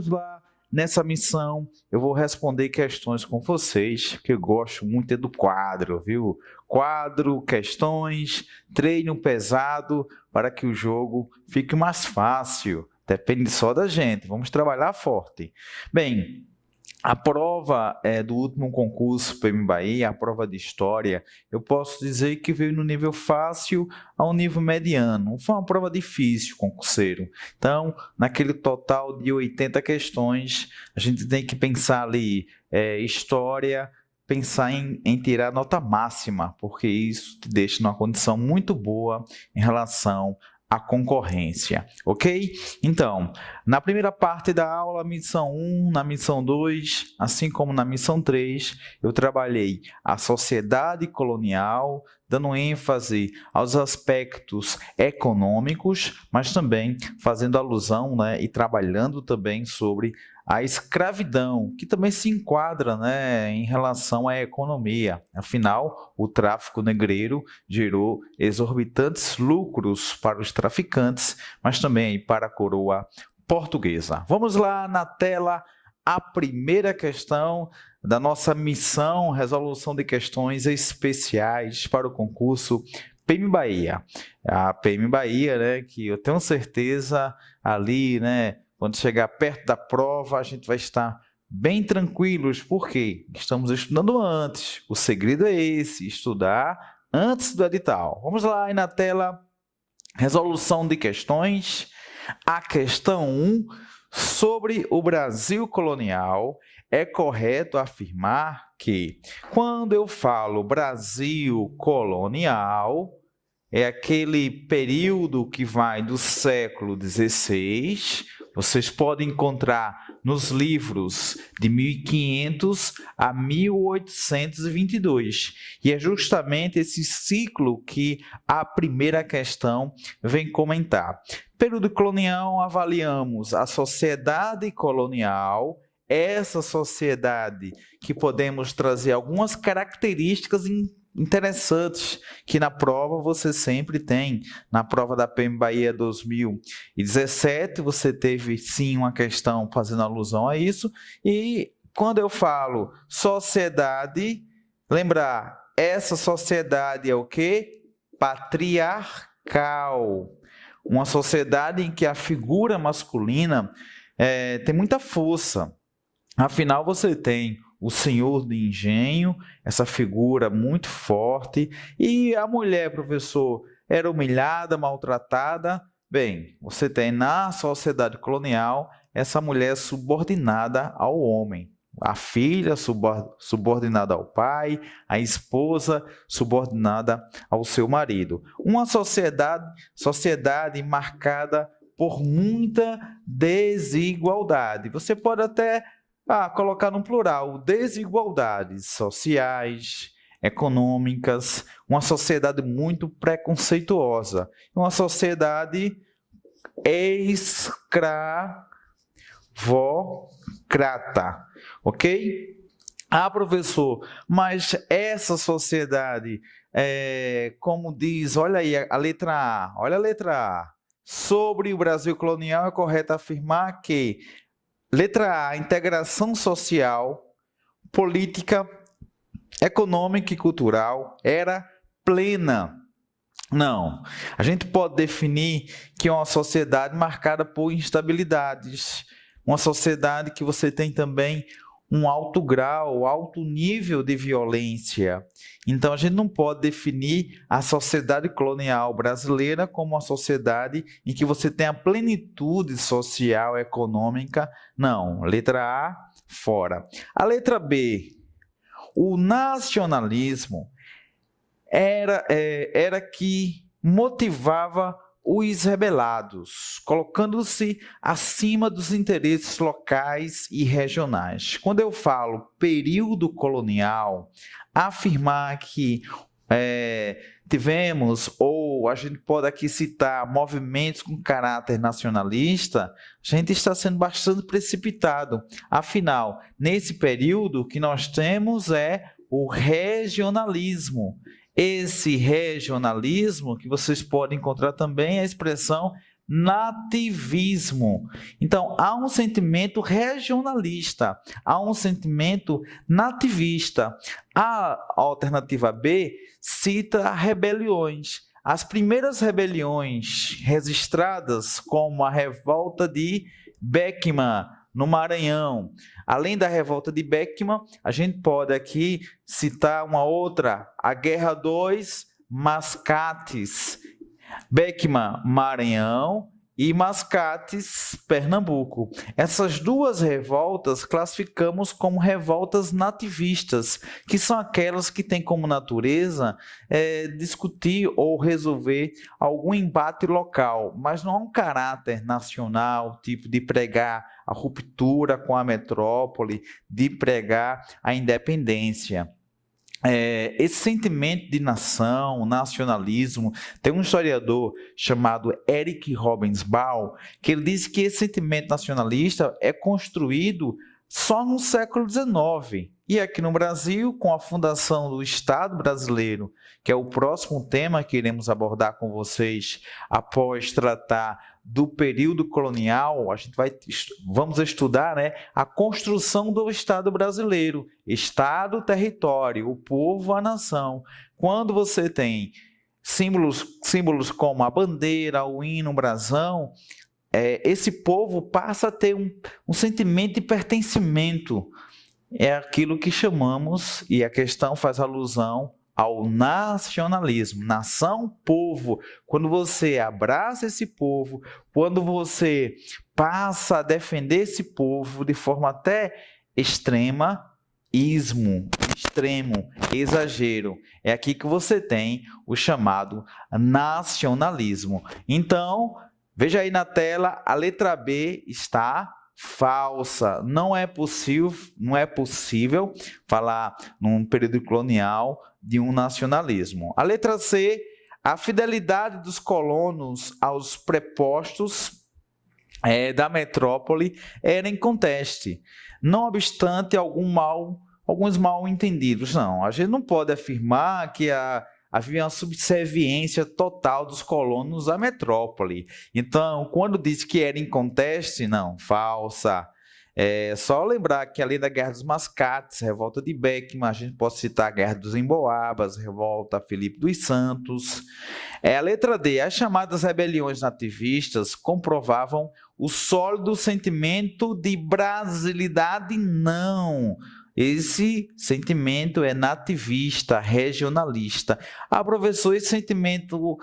vamos lá. Nessa missão, eu vou responder questões com vocês, que eu gosto muito é do quadro, viu? Quadro, questões, treino pesado para que o jogo fique mais fácil. Depende só da gente, vamos trabalhar forte. Bem, a prova do último concurso PM Bahia, a prova de História, eu posso dizer que veio no nível fácil ao nível mediano. Foi uma prova difícil, concurseiro. Então, naquele total de 80 questões, a gente tem que pensar ali, História, pensar em tirar nota máxima, porque isso te deixa numa condição muito boa em relação a concorrência, ok? Então, na primeira parte da aula, missão 1, na missão 2, assim como na missão 3, eu trabalhei a sociedade colonial, dando ênfase aos aspectos econômicos, mas também fazendo alusão, e trabalhando também sobre a escravidão, que também se enquadra, em relação à economia. Afinal, o tráfico negreiro gerou exorbitantes lucros para os traficantes, mas também para a coroa portuguesa. Vamos lá na tela, a primeira questão da nossa missão, resolução de questões especiais para o concurso PM Bahia. A PM Bahia, que eu tenho certeza ali, quando chegar perto da prova, a gente vai estar bem tranquilos, porque estamos estudando antes. O segredo é esse, estudar antes do edital. Vamos lá aí na tela, resolução de questões. A questão 1, sobre o Brasil colonial, é correto afirmar que, quando eu falo Brasil colonial, é aquele período que vai do século XVI, vocês podem encontrar nos livros de 1500 a 1822. E é justamente esse ciclo que a primeira questão vem comentar. Período colonial, avaliamos a sociedade colonial, essa sociedade que podemos trazer algumas características interessantes que na prova você sempre tem. Na prova da PM Bahia 2017, você teve sim uma questão fazendo alusão a isso. E quando eu falo sociedade, lembrar, essa sociedade é o quê? Patriarcal. Uma sociedade em que a figura masculina tem muita força. Afinal, você tem o senhor de engenho, essa figura muito forte, e a mulher, professor, era humilhada, maltratada. Bem, você tem na sociedade colonial essa mulher subordinada ao homem. A filha subordinada ao pai, a esposa subordinada ao seu marido. Uma sociedade marcada por muita desigualdade. Você pode até colocar no plural, desigualdades sociais, econômicas, uma sociedade muito preconceituosa, uma sociedade escravocrata, ok? Professor, mas essa sociedade, como diz, olha aí a letra A, olha a letra A, sobre o Brasil colonial é correto afirmar que letra A, integração social, política, econômica e cultural era plena. Não, a gente pode definir que é uma sociedade marcada por instabilidades, uma sociedade que você tem também um alto grau, alto nível de violência. Então, a gente não pode definir a sociedade colonial brasileira como uma sociedade em que você tem a plenitude social, econômica. Não, letra A, fora. A letra B, o nacionalismo era que motivava os rebelados, colocando-se acima dos interesses locais e regionais. Quando eu falo período colonial, afirmar que tivemos, ou a gente pode aqui citar, movimentos com caráter nacionalista, a gente está sendo bastante precipitado. Afinal, nesse período, o que nós temos é o regionalismo. Esse regionalismo, que vocês podem encontrar também a expressão nativismo. Então, há um sentimento regionalista, há um sentimento nativista. A alternativa B cita rebeliões. As primeiras rebeliões registradas, como a revolta de Beckman, no Maranhão. Além da revolta de Beckman, a gente pode aqui citar uma outra, a Guerra dos Mascates. Beckman, Maranhão, e Mascates, Pernambuco. Essas duas revoltas classificamos como revoltas nativistas, que são aquelas que têm como natureza discutir ou resolver algum embate local, mas não há um caráter nacional, tipo de pregar a ruptura com a metrópole, de pregar a independência. Esse sentimento de nação, nacionalismo, tem um historiador chamado Eric Hobsbawm, que ele diz que esse sentimento nacionalista é construído só no século XIX. E aqui no Brasil, com a fundação do Estado brasileiro, que é o próximo tema que iremos abordar com vocês após tratar do período colonial, vamos estudar, a construção do Estado brasileiro, Estado, território, o povo, a nação. Quando você tem símbolos como a bandeira, o hino, o brasão, esse povo passa a ter um sentimento de pertencimento. É aquilo que chamamos, e a questão faz alusão ao nacionalismo, nação, povo. Quando você abraça esse povo, quando você passa a defender esse povo de forma até extremo, exagero, é aqui que você tem o chamado nacionalismo. Então, veja aí na tela, a letra B está falsa. Não é possível falar num período colonial de um nacionalismo. A letra C, a fidelidade dos colonos aos prepostos da metrópole era em conteste, não obstante alguns mal entendidos. Não, a gente não pode afirmar que havia uma subserviência total dos colonos à metrópole. Então, quando diz que era em conteste, não, falsa. Só lembrar que além da Guerra dos Mascates, revolta de Beckman, a gente pode citar a Guerra dos Emboabas, revolta Filipe dos Santos. A letra D, as chamadas rebeliões nativistas comprovavam o sólido sentimento de brasilidade, não. Esse sentimento é nativista, regionalista. Professor, esse sentimento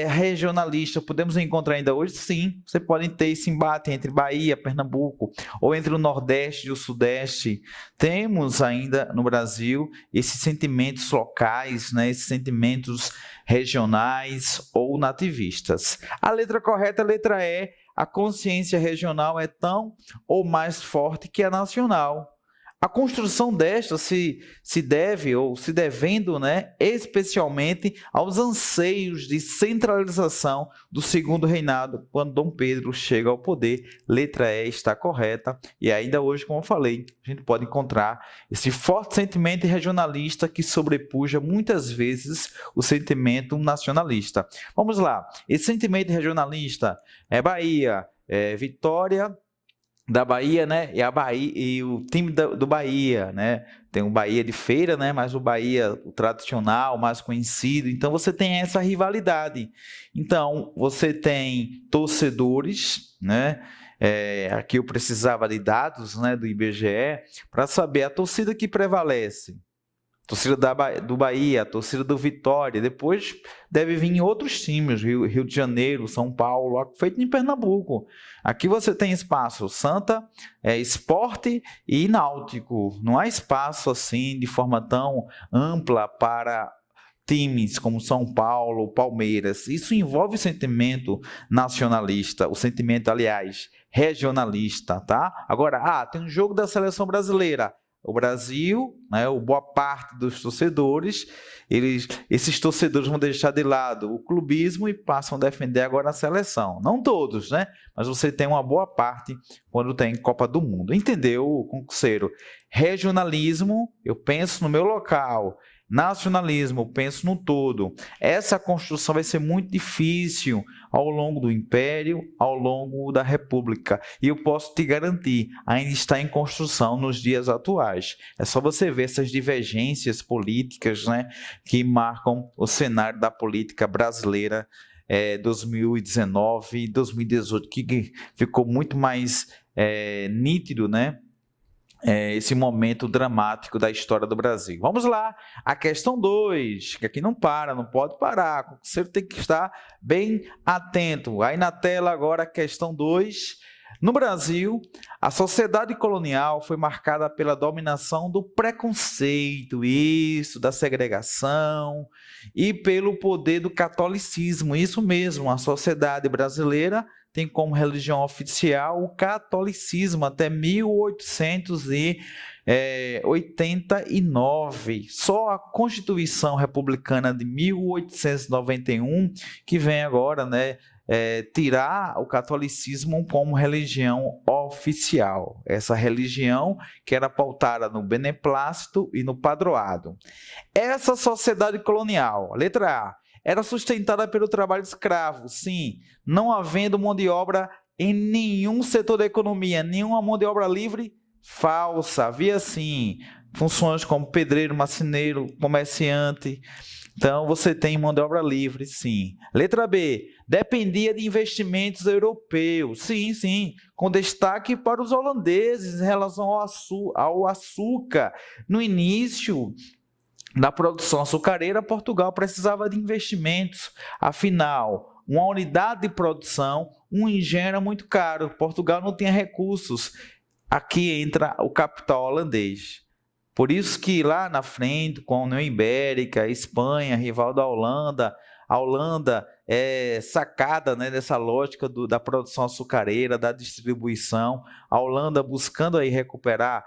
regionalista podemos encontrar ainda hoje? Sim, você pode ter esse embate entre Bahia, Pernambuco, ou entre o Nordeste e o Sudeste. Temos ainda no Brasil esses sentimentos locais, esses sentimentos regionais ou nativistas. A letra correta é a letra E. A consciência regional é tão ou mais forte que a nacional. A construção desta se deve, ou se devendo, especialmente aos anseios de centralização do segundo reinado, quando Dom Pedro chega ao poder. Letra E está correta. E ainda hoje, como eu falei, a gente pode encontrar esse forte sentimento regionalista que sobrepuja muitas vezes o sentimento nacionalista. Vamos lá. Esse sentimento regionalista é Bahia, Vitória da Bahia, e a Bahia e o time do Bahia, tem o Bahia de Feira, mas o Bahia, o tradicional, mais conhecido. Então você tem essa rivalidade. Então você tem torcedores, aqui eu precisava de dados, do IBGE para saber a torcida que prevalece. Torcida do Bahia, a torcida do Vitória, depois deve vir outros times, Rio de Janeiro, São Paulo, feito em Pernambuco. Aqui você tem espaço Santa, Sport e Náutico. Não há espaço assim de forma tão ampla para times como São Paulo, Palmeiras. Isso envolve o sentimento nacionalista, o sentimento, aliás, regionalista, tá? Agora, tem um jogo da seleção brasileira. O Brasil, boa parte dos torcedores, esses torcedores vão deixar de lado o clubismo e passam a defender agora a seleção. Não todos, mas você tem uma boa parte quando tem Copa do Mundo. Entendeu, concurseiro? Regionalismo, eu penso no meu local. nacionalismo, penso no todo. Essa construção vai ser muito difícil ao longo do Império, ao longo da República. E eu posso te garantir, ainda está em construção nos dias atuais. É só você ver essas divergências políticas, né, que marcam o cenário da política brasileira 2019 e 2018, que ficou muito mais nítido, né? Esse momento dramático da história do Brasil. Vamos lá, a questão 2, que aqui não para, não pode parar, você tem que estar bem atento. Aí na tela agora a questão 2. No Brasil, a sociedade colonial foi marcada pela dominação do preconceito, da segregação e pelo poder do catolicismo. Isso mesmo, a sociedade brasileira tem como religião oficial o catolicismo até 1889. Só a Constituição Republicana de 1891 que vem agora, né, tirar o catolicismo como religião oficial. Essa religião que era pautada no beneplácito e no padroado. Essa sociedade colonial, letra A, era sustentada pelo trabalho escravo, sim, não havendo mão de obra em nenhum setor da economia, nenhuma mão de obra livre, falsa. Havia, sim, funções como pedreiro, marceneiro, comerciante. Então, você tem mão de obra livre, sim. Letra B, dependia de investimentos europeus, sim, sim, com destaque para os holandeses em relação ao açúcar. No início da produção açucareira, Portugal precisava de investimentos. Afinal, uma unidade de produção, um engenho era muito caro. Portugal não tinha recursos. Aqui entra o capital holandês. Por isso que lá na frente, com a União Ibérica, a Espanha, rival da Holanda, a Holanda é sacada, né, dessa lógica da produção açucareira, da distribuição. A Holanda buscando aí recuperar,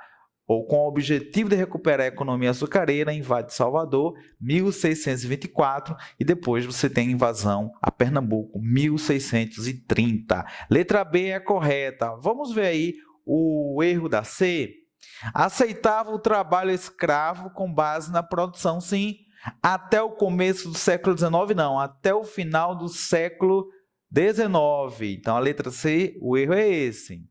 ou com o objetivo de recuperar a economia açucareira, invade Salvador, 1624, e depois você tem a invasão a Pernambuco, 1630. Letra B é correta. Vamos ver aí o erro da C. Aceitava o trabalho escravo com base na produção, sim, até o começo do século XIX, não, até o final do século XIX. Então, a letra C, o erro é esse.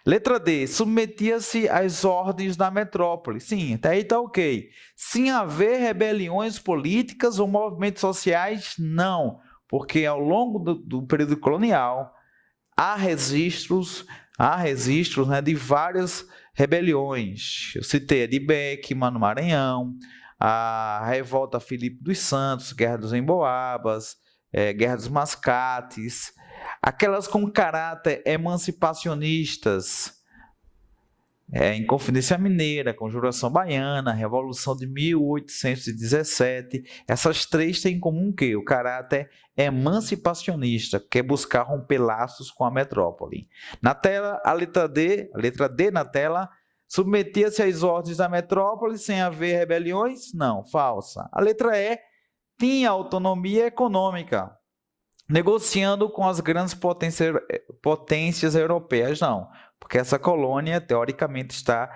Letra D, submetia-se às ordens da metrópole. Sim, até aí está ok. Sem haver rebeliões políticas ou movimentos sociais, não, porque ao longo do período colonial há registros, né, de várias rebeliões. Eu citei a de Beckman no Maranhão, a revolta Filipe dos Santos, Guerra dos Emboabas, Guerra dos Mascates, aquelas com caráter emancipacionistas, Inconfidência Mineira, Conjuração Baiana, Revolução de 1817, essas três têm em comum o quê? O caráter emancipacionista, que é buscar romper laços com a metrópole. Na tela, a letra D na tela, submetia-se às ordens da metrópole sem haver rebeliões? Não, falsa. A letra E, tinha autonomia econômica, negociando com as grandes potências europeias, não, porque essa colônia, teoricamente, está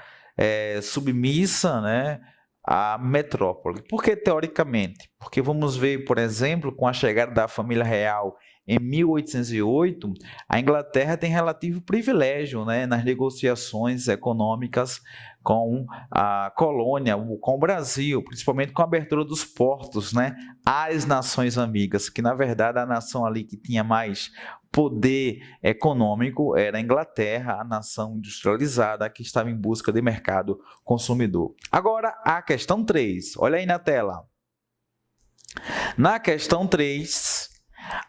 submissa, né, à metrópole. Por que teoricamente? Porque vamos ver, por exemplo, com a chegada da família real em 1808, a Inglaterra tem relativo privilégio, né, nas negociações econômicas com a colônia, com o Brasil, principalmente com a abertura dos portos, né, às nações amigas, que na verdade a nação ali que tinha mais poder econômico era a Inglaterra, a nação industrializada que estava em busca de mercado consumidor. Agora, a questão 3, olha aí na tela. Na questão 3,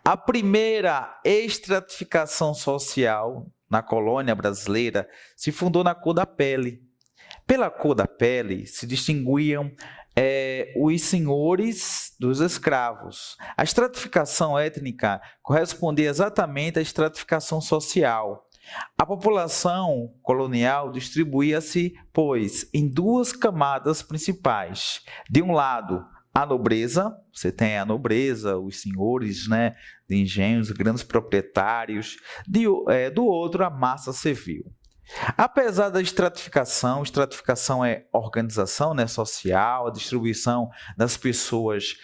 a primeira estratificação social na colônia brasileira se fundou na cor da pele. Pela cor da pele se distinguiam os senhores dos escravos. A estratificação étnica correspondia exatamente à estratificação social. A população colonial distribuía-se, pois, em duas camadas principais. De um lado, a nobreza, você tem a nobreza, os senhores, né, de engenhos, grandes proprietários. Do outro, a massa civil. Apesar da estratificação é organização, né, social, a distribuição das pessoas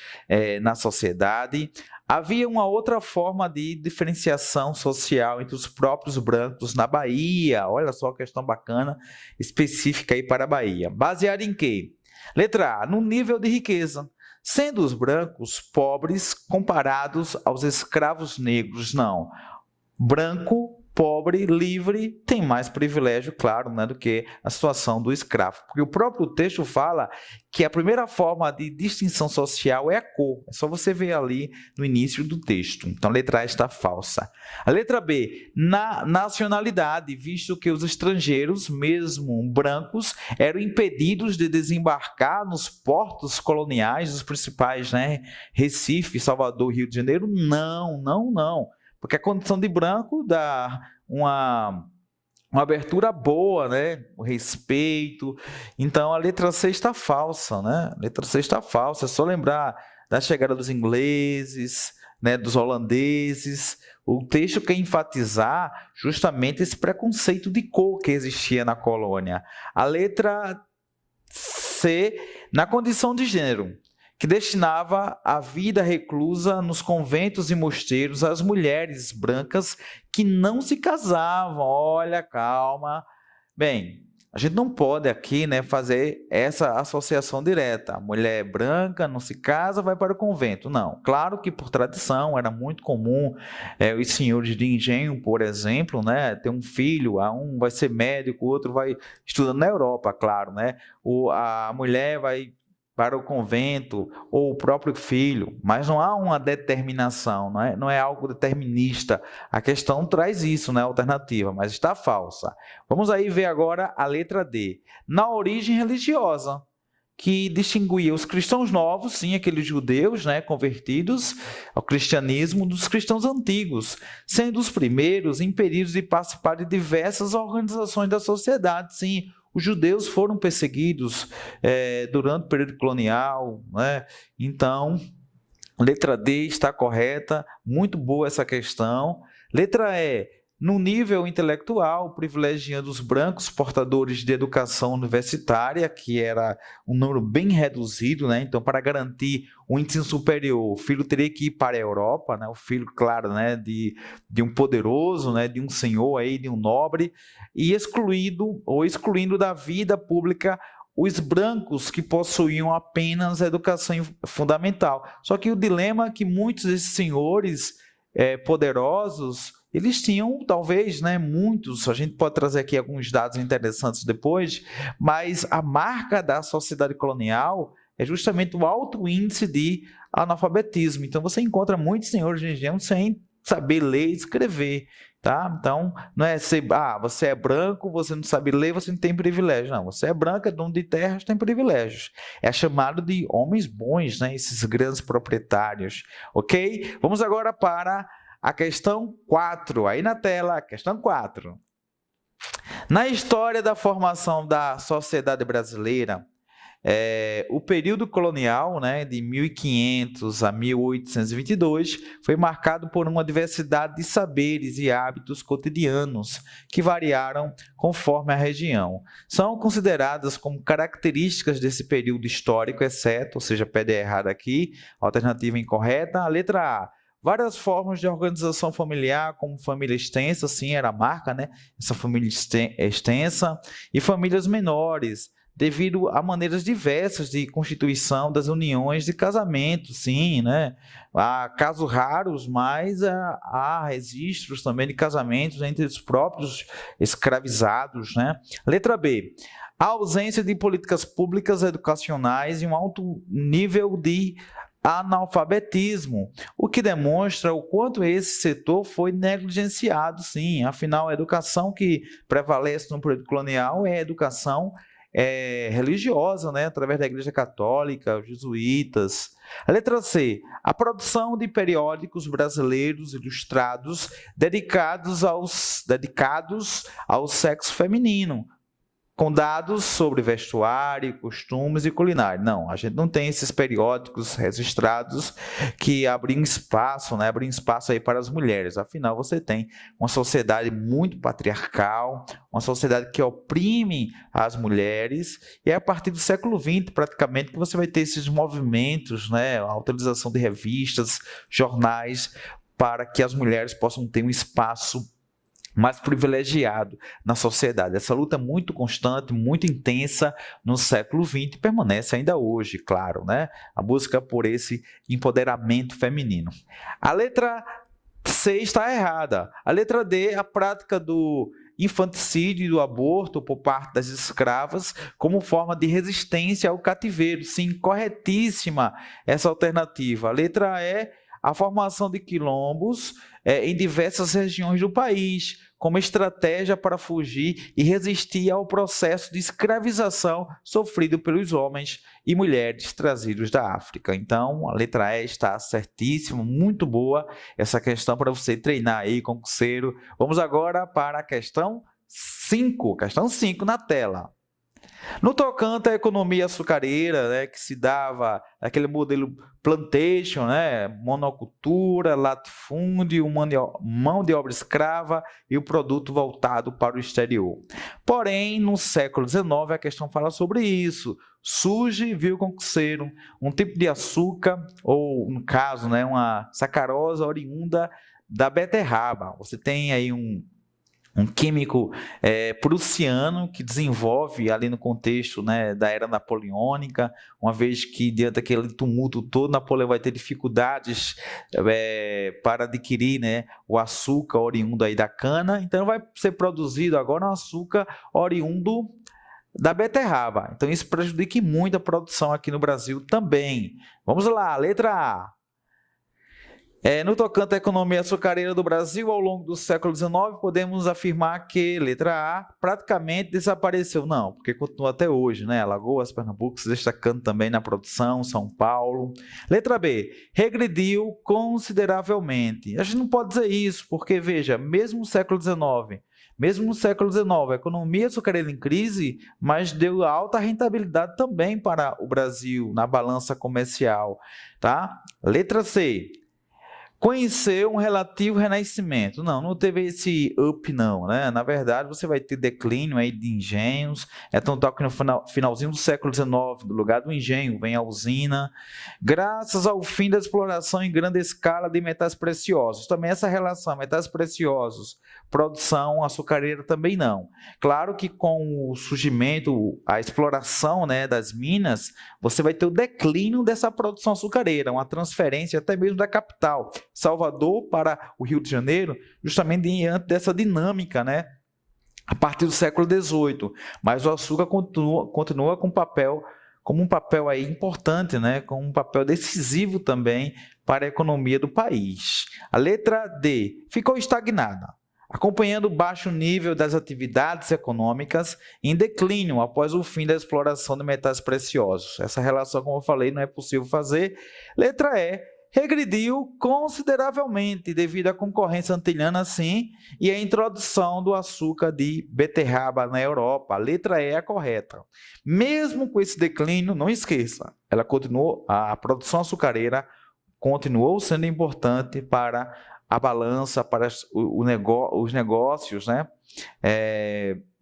na sociedade, havia uma outra forma de diferenciação social entre os próprios brancos na Bahia. Olha só a questão bacana, específica aí para a Bahia. Baseada em quê? Letra A, no nível de riqueza, sendo os brancos pobres comparados aos escravos negros. Não, branco, pobre, livre, tem mais privilégio, claro, né, do que a situação do escravo. Porque o próprio texto fala que a primeira forma de distinção social é a cor. É só você ver ali no início do texto. Então, a letra A está falsa. A letra B, na nacionalidade, visto que os estrangeiros, mesmo brancos, eram impedidos de desembarcar nos portos coloniais dos principais, né, Recife, Salvador, Rio de Janeiro. Não. Porque a condição de branco dá uma abertura boa, né? O respeito. Então, a letra C está falsa, né? A letra C está falsa. É só lembrar da chegada dos ingleses, né? Dos holandeses. O texto quer enfatizar justamente esse preconceito de cor que existia na colônia. A letra C, na condição de gênero, que destinava a vida reclusa nos conventos e mosteiros às mulheres brancas que não se casavam. Olha, calma. Bem, a gente não pode aqui, né, fazer essa associação direta. A mulher branca não se casa, vai para o convento. Não. Claro que por tradição era muito comum os senhores de engenho, por exemplo, né, ter um filho, um vai ser médico, o outro vai estudando na Europa, claro, né? A mulher vai para o convento ou o próprio filho, mas não há uma determinação, não é algo determinista. A questão traz isso, né, alternativa, mas está falsa. Vamos aí ver agora a letra D. Na origem religiosa, que distinguia os cristãos novos, sim, aqueles judeus, né, convertidos ao cristianismo, dos cristãos antigos, sendo os primeiros impedidos de participar de diversas organizações da sociedade, sim. Os judeus foram perseguidos durante o período colonial, né? Então, letra D está correta, muito boa essa questão. Letra E, no nível intelectual, privilegiando os brancos portadores de educação universitária, que era um número bem reduzido, né? Então, para garantir o ensino superior, o filho teria que ir para a Europa, né? O filho, claro, né, de um poderoso, né, de um senhor, aí, de um nobre, e excluindo da vida pública os brancos que possuíam apenas a educação fundamental. Só que o dilema é que muitos desses senhores poderosos, eles tinham, talvez, né, muitos, a gente pode trazer aqui alguns dados interessantes depois, mas a marca da sociedade colonial é justamente o alto índice de analfabetismo. Então, você encontra muitos senhores de engenho sem saber ler e escrever, tá? Então, não é você é branco, você não sabe ler, você não tem privilégio. Não, você é branco, é dono de terras, tem privilégios. É chamado de homens bons, né? Esses grandes proprietários, ok? Vamos agora para a questão 4, aí na tela, questão 4. Na história da formação da sociedade brasileira, o período colonial, né, de 1500 a 1822, foi marcado por uma diversidade de saberes e hábitos cotidianos que variaram conforme a região. São consideradas como características desse período histórico, exceto, ou seja, pede errado aqui, alternativa incorreta, a letra A. Várias formas de organização familiar, como família extensa, sim, era a marca, né? Essa família extensa, e famílias menores, devido a maneiras diversas de constituição das uniões de casamento, sim, né? Há casos raros, mas há registros também de casamentos entre os próprios escravizados, né? Letra B. A ausência de políticas públicas educacionais e um alto nível de analfabetismo, o que demonstra o quanto esse setor foi negligenciado, sim. Afinal, a educação que prevalece no período colonial é a educação religiosa, né? Através da Igreja Católica, os jesuítas. A letra C. A produção de periódicos brasileiros ilustrados dedicados ao sexo feminino. com dados sobre vestuário, costumes e culinária. Não, a gente não tem esses periódicos registrados que abrem espaço, né? Abrem espaço aí para as mulheres. Afinal, você tem uma sociedade muito patriarcal, uma sociedade que oprime as mulheres, e é a partir do século XX, praticamente, que você vai ter esses movimentos, né? A utilização de revistas, jornais, para que as mulheres possam ter um espaço mais privilegiado na sociedade. Essa luta é muito constante, muito intensa no século XX e permanece ainda hoje, claro, né? A busca por esse empoderamento feminino. A letra C está errada. A letra D, a prática do infanticídio e do aborto por parte das escravas como forma de resistência ao cativeiro. Sim, corretíssima essa alternativa. A letra E, a formação de quilombos em diversas regiões do país, como estratégia para fugir e resistir ao processo de escravização sofrido pelos homens e mulheres trazidos da África. Então, a letra E está certíssima, muito boa essa questão para você treinar aí, concurseiro. Vamos agora para a questão 5, questão 5 na tela. No tocante à economia açucareira, né, que se dava aquele modelo plantation, né, monocultura, latifúndio, mão de obra escrava e o produto voltado para o exterior. Porém, no século XIX, a questão fala sobre isso. Surge, viu, concurseiro, um tipo de açúcar, ou no caso, né, uma sacarosa oriunda da beterraba. Você tem aí um químico prussiano que desenvolve ali no contexto, né, da era napoleônica, uma vez que diante daquele tumulto todo, Napoleão vai ter dificuldades para adquirir, né, o açúcar oriundo aí da cana, então vai ser produzido agora um açúcar oriundo da beterraba. Então isso prejudica muito a produção aqui no Brasil também. Vamos lá, letra A. No tocante à economia açucareira do Brasil, ao longo do século XIX, podemos afirmar que, letra A, praticamente desapareceu. Não, porque continua até hoje, né? Alagoas, Pernambuco se destacando também na produção, São Paulo. Letra B, regrediu consideravelmente. A gente não pode dizer isso, porque, veja, mesmo no século XIX, a economia açucareira em crise, mas deu alta rentabilidade também para o Brasil na balança comercial, tá? Letra C, conheceu um relativo renascimento. Não teve esse up não, né? Na verdade, você vai ter declínio aí de engenhos, tanto que no finalzinho do século XIX, do lugar do engenho, vem a usina, graças ao fim da exploração em grande escala de metais preciosos. Também essa relação, metais preciosos, produção açucareira também não. Claro que com o surgimento, a exploração, né, das minas, você vai ter o declínio dessa produção açucareira, uma transferência até mesmo da capital, Salvador para o Rio de Janeiro, justamente diante dessa dinâmica, né, a partir do século XVIII. Mas o açúcar continua com como um papel aí importante, né, com um papel decisivo também para a economia do país. A letra D ficou estagnada, acompanhando o baixo nível das atividades econômicas em declínio após o fim da exploração de metais preciosos. Essa relação, como eu falei, não é possível fazer. Letra E, regrediu consideravelmente devido à concorrência antilhana, sim, e à introdução do açúcar de beterraba na Europa. A letra E é a correta. Mesmo com esse declínio, não esqueça, a produção açucareira continuou sendo importante para a balança, para os negócios, né,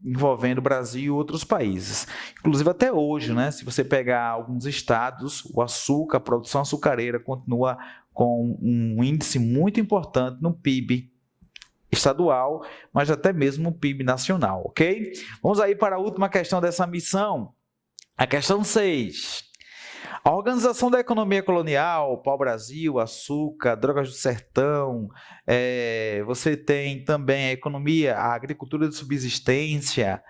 envolvendo o Brasil e outros países. Inclusive até hoje, né, se você pegar alguns estados, o açúcar, a produção açucareira continua com um índice muito importante no PIB estadual, mas até mesmo no PIB nacional, ok? Vamos aí para a última questão dessa missão, a questão 6. A Organização da Economia Colonial, Pau-Brasil, Açúcar, Drogas do Sertão, você tem também a economia, a agricultura de subsistência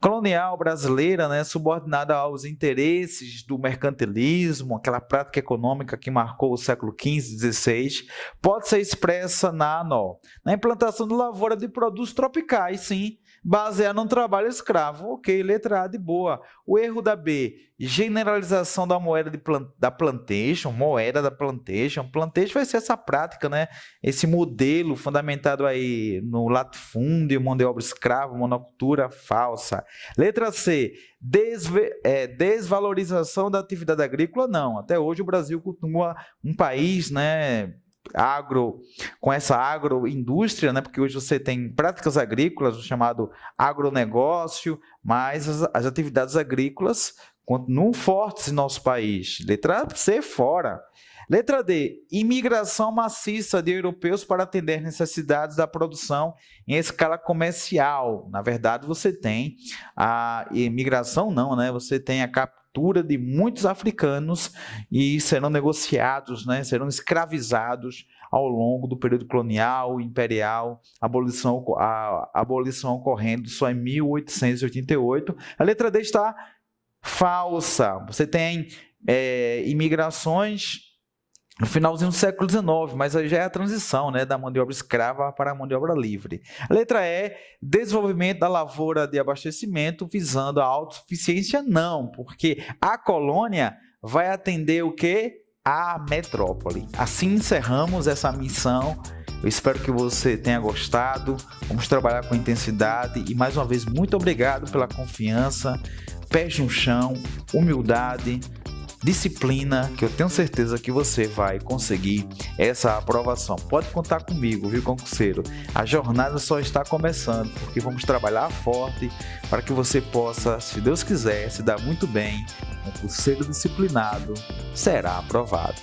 colonial brasileira, né, subordinada aos interesses do mercantilismo, aquela prática econômica que marcou o século XV e XVI, pode ser expressa na implantação de lavoura de produtos tropicais, sim, basear no trabalho escravo. Ok, letra A de boa. O erro da B, generalização da moeda da plantation, moeda da plantation. Plantation vai ser essa prática, né? Esse modelo fundamentado aí no latifúndio, mão de obra escrava, monocultura falsa. Letra C, desvalorização da atividade agrícola. Não, até hoje o Brasil continua um país, né, com essa agroindústria, né? Porque hoje você tem práticas agrícolas, o chamado agronegócio, mas as atividades agrícolas continuam fortes em nosso país. Letra C, fora. Letra D, imigração maciça de europeus para atender necessidades da produção em escala comercial. Na verdade, você tem a imigração não, né? Você tem a captura de muitos africanos e serão negociados, né? Serão escravizados ao longo do período colonial, imperial, a abolição ocorrendo só em 1888. A letra D está falsa. Você tem imigrações no finalzinho do século XIX, mas aí já é a transição, né, da mão de obra escrava para a mão de obra livre. A letra E, desenvolvimento da lavoura de abastecimento visando a autossuficiência, não, porque a colônia vai atender o quê? A metrópole. Assim encerramos essa missão. Eu espero que você tenha gostado. Vamos trabalhar com intensidade e, mais uma vez, muito obrigado pela confiança, pés no chão, humildade, disciplina, que eu tenho certeza que você vai conseguir essa aprovação. Pode contar comigo, viu, concurseiro? A jornada só está começando, porque vamos trabalhar forte para que você possa, se Deus quiser, se dar muito bem. Concurseiro disciplinado será aprovado.